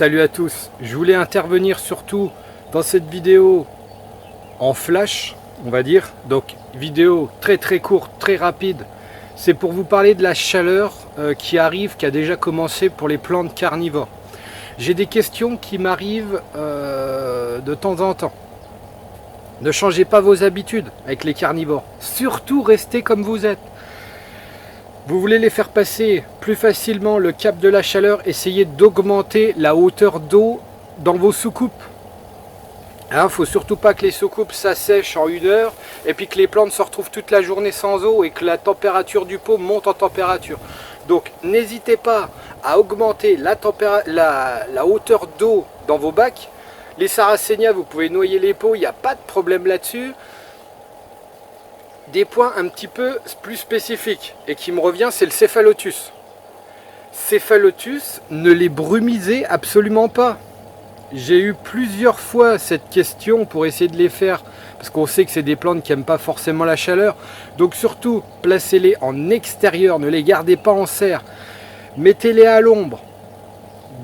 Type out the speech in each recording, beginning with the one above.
Salut à tous, je voulais intervenir surtout dans cette vidéo en flash, on va dire, donc vidéo très courte, très rapide. C'est pour vous parler de la chaleur qui arrive, qui a déjà commencé pour les plantes carnivores. J'ai des questions qui m'arrivent de temps en temps. Ne changez pas vos habitudes avec les carnivores, surtout restez comme vous êtes. Vous voulez les faire passer plus facilement le cap de la chaleur, essayez d'augmenter la hauteur d'eau dans vos soucoupes. Il ne faut surtout pas que les soucoupes s'assèchent en 1 heure et puis que les plantes se retrouvent toute la journée sans eau et que la température du pot monte en température. Donc n'hésitez pas à augmenter la hauteur d'eau dans vos bacs. Les Sarracenia, vous pouvez noyer les pots, il n'y a pas de problème là-dessus. Des points un petit peu plus spécifiques et qui me revient, c'est le Cephalotus. Cephalotus, ne les brumisez absolument pas. J'ai eu plusieurs fois cette question pour essayer de les faire, parce qu'on sait que c'est des plantes qui n'aiment pas forcément la chaleur. Donc surtout, placez-les en extérieur, ne les gardez pas en serre. Mettez-les à l'ombre.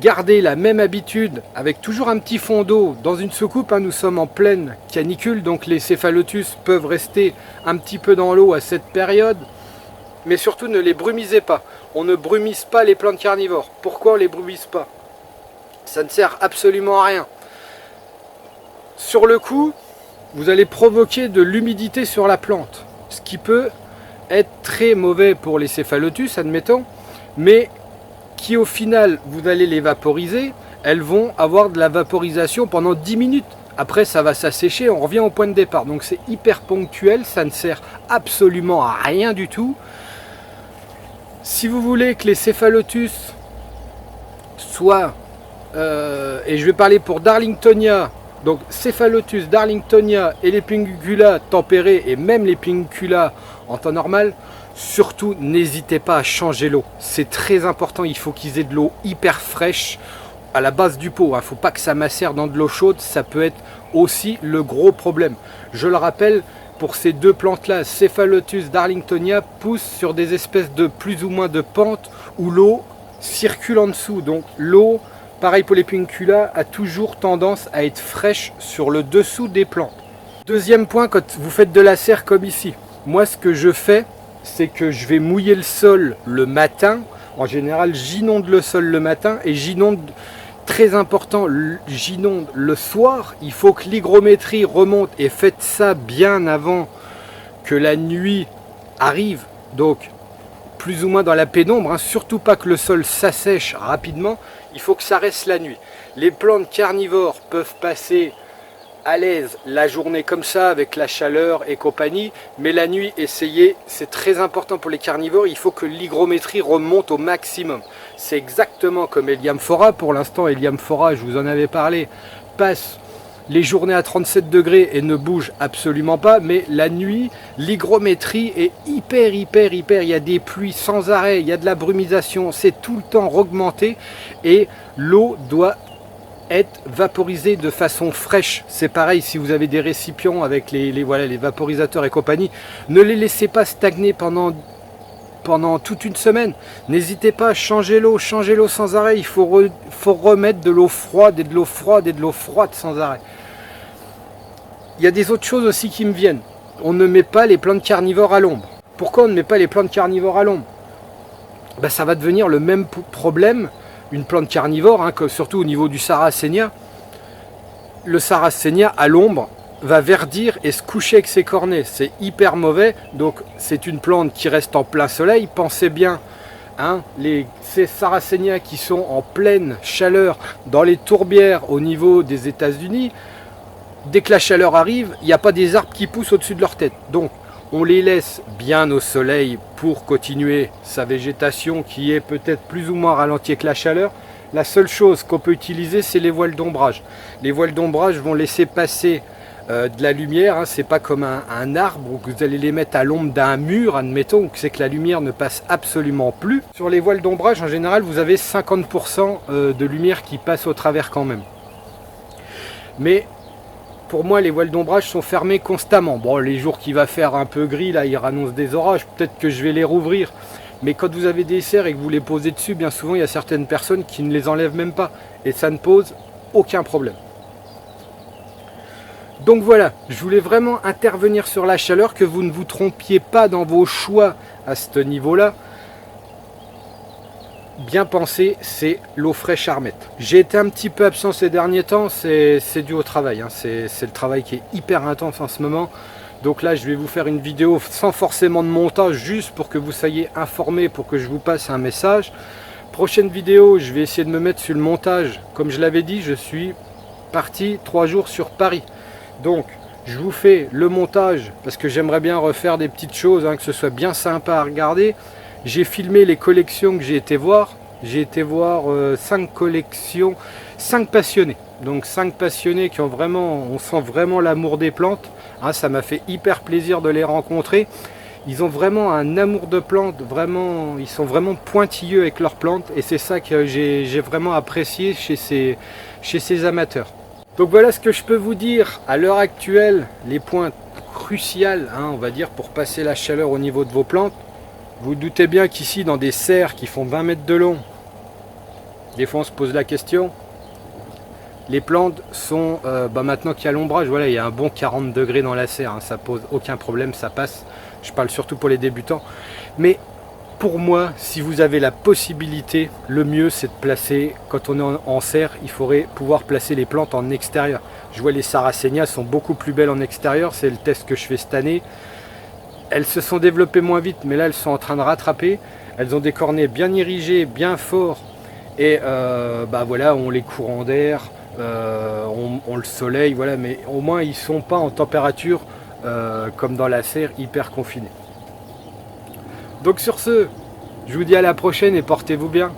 Gardez la même habitude avec toujours un petit fond d'eau dans une soucoupe. Nous sommes en pleine canicule, donc les Cephalotus peuvent rester un petit peu dans l'eau à cette période. Mais surtout, ne les brumisez pas. On ne brumise pas les plantes carnivores. Pourquoi on ne les brumise pas? Ça ne sert absolument à rien. Sur le coup, vous allez provoquer de l'humidité sur la plante, ce qui peut être très mauvais pour les Cephalotus, admettons, mais qui au final, vous allez les vaporiser, elles vont avoir de la vaporisation pendant 10 minutes. Après, ça va s'assécher, on revient au point de départ. Donc c'est hyper ponctuel, ça ne sert absolument à rien du tout. Si vous voulez que les Cephalotus soient, et je vais parler pour Darlingtonia, donc Cephalotus, Darlingtonia et les Pingula tempérés et même les Pingula en temps normal, surtout n'hésitez pas à changer l'eau. C'est très important, il faut qu'ils aient de l'eau hyper fraîche à la base du pot. Il ne faut pas que ça macère dans de l'eau chaude, ça peut être aussi le gros problème. Je le rappelle, pour ces deux plantes-là, Cephalotus, Darlingtonia, poussent sur des espèces de plus ou moins de pentes où l'eau circule en dessous. Donc l'eau, pareil pour les Pingula, a toujours tendance à être fraîche sur le dessous des plantes. Deuxième point, quand vous faites de la serre comme ici, moi ce que je fais, c'est que je vais mouiller le sol le matin. En général, j'inonde le sol le matin et j'inonde, très important, j'inonde le soir. Il faut que l'hygrométrie remonte et faites ça bien avant que la nuit arrive. Donc, plus ou moins dans la pénombre, surtout pas que le sol s'assèche rapidement. Il faut que ça reste la nuit. Les plantes carnivores peuvent passer à l'aise la journée comme ça avec la chaleur et compagnie, mais la nuit essayez, c'est très important pour les carnivores, il faut que l'hygrométrie remonte au maximum. C'est exactement comme Heliamphora. Pour l'instant, Heliamphora, je vous en avais parlé, passe les journées à 37 degrés et ne bouge absolument pas, mais la nuit l'hygrométrie est hyper, il y a des pluies sans arrêt, il y a de la brumisation, c'est tout le temps augmenté et l'eau doit être vaporisé de façon fraîche. C'est pareil si vous avez des récipients avec les vaporisateurs et compagnie, ne les laissez pas stagner pendant toute une semaine. N'hésitez pas à changer l'eau sans arrêt. Il faut remettre de l'eau froide et de l'eau froide et de l'eau froide sans arrêt. Il y a des autres choses aussi qui me viennent. On ne met pas les plantes carnivores à l'ombre. Pourquoi on ne met pas les plantes carnivores à l'ombre? Ça va devenir le même problème. Une plante carnivore, surtout au niveau du Sarracenia, le Sarracenia à l'ombre va verdir et se coucher avec ses cornets. C'est hyper mauvais, donc c'est une plante qui reste en plein soleil. Pensez bien, ces Sarracenia qui sont en pleine chaleur dans les tourbières au niveau des États-Unis, dès que la chaleur arrive, il n'y a pas des arbres qui poussent au-dessus de leur tête. Donc on les laisse bien au soleil pour continuer sa végétation qui est peut-être plus ou moins ralentie avec la chaleur. La seule chose qu'on peut utiliser, c'est les voiles d'ombrage. Les voiles d'ombrage vont laisser passer de la lumière. C'est pas comme un arbre où vous allez les mettre à l'ombre d'un mur, admettons, c'est que la lumière ne passe absolument plus. Sur les voiles d'ombrage, en général, vous avez 50% de lumière qui passe au travers quand même. Mais pour moi, les voiles d'ombrage sont fermées constamment. Bon, les jours qu'il va faire un peu gris, là, il annonce des orages. Peut-être que je vais les rouvrir. Mais quand vous avez des serres et que vous les posez dessus, bien souvent il y a certaines personnes qui ne les enlèvent même pas. Et ça ne pose aucun problème. Donc voilà, je voulais vraiment intervenir sur la chaleur, que vous ne vous trompiez pas dans vos choix à ce niveau-là. Bien pensé, c'est l'eau fraîche Armet. J'ai été un petit peu absent ces derniers temps, c'est dû au travail, hein. C'est le travail qui est hyper intense en ce moment. Donc là je vais vous faire une vidéo sans forcément de montage, juste pour que vous soyez informés, pour que je vous passe un message. Prochaine vidéo, je vais essayer de me mettre sur le montage. Comme je l'avais dit, je suis parti 3 jours sur Paris. Donc je vous fais le montage, parce que j'aimerais bien refaire des petites choses, hein, que ce soit bien sympa à regarder. J'ai filmé les collections que j'ai été voir. J'ai été voir 5 collections, 5 passionnés. Donc 5 passionnés qui ont vraiment, on sent vraiment l'amour des plantes. Hein, ça m'a fait hyper plaisir de les rencontrer. Ils ont vraiment un amour de plantes, vraiment, ils sont vraiment pointilleux avec leurs plantes. Et c'est ça que j'ai vraiment apprécié chez ces amateurs. Donc voilà ce que je peux vous dire à l'heure actuelle, les points cruciaux, hein, on va dire, pour passer la chaleur au niveau de vos plantes. Vous doutez bien qu'ici, dans des serres qui font 20 mètres de long, des fois on se pose la question. Les plantes sont, maintenant qu'il y a l'ombrage, voilà, il y a un bon 40 degrés dans la serre, hein, ça pose aucun problème, ça passe. Je parle surtout pour les débutants. Mais pour moi, si vous avez la possibilité, le mieux c'est de placer, quand on est en serre, il faudrait pouvoir placer les plantes en extérieur. Je vois les Sarracenia sont beaucoup plus belles en extérieur, c'est le test que je fais cette année. Elles se sont développées moins vite, mais là elles sont en train de rattraper. Elles ont des cornets bien irrigés, bien forts. Et voilà, on les courants d'air, on le soleil, voilà, mais au moins ils ne sont pas en température comme dans la serre, hyper confinés. Donc sur ce, je vous dis à la prochaine et portez-vous bien.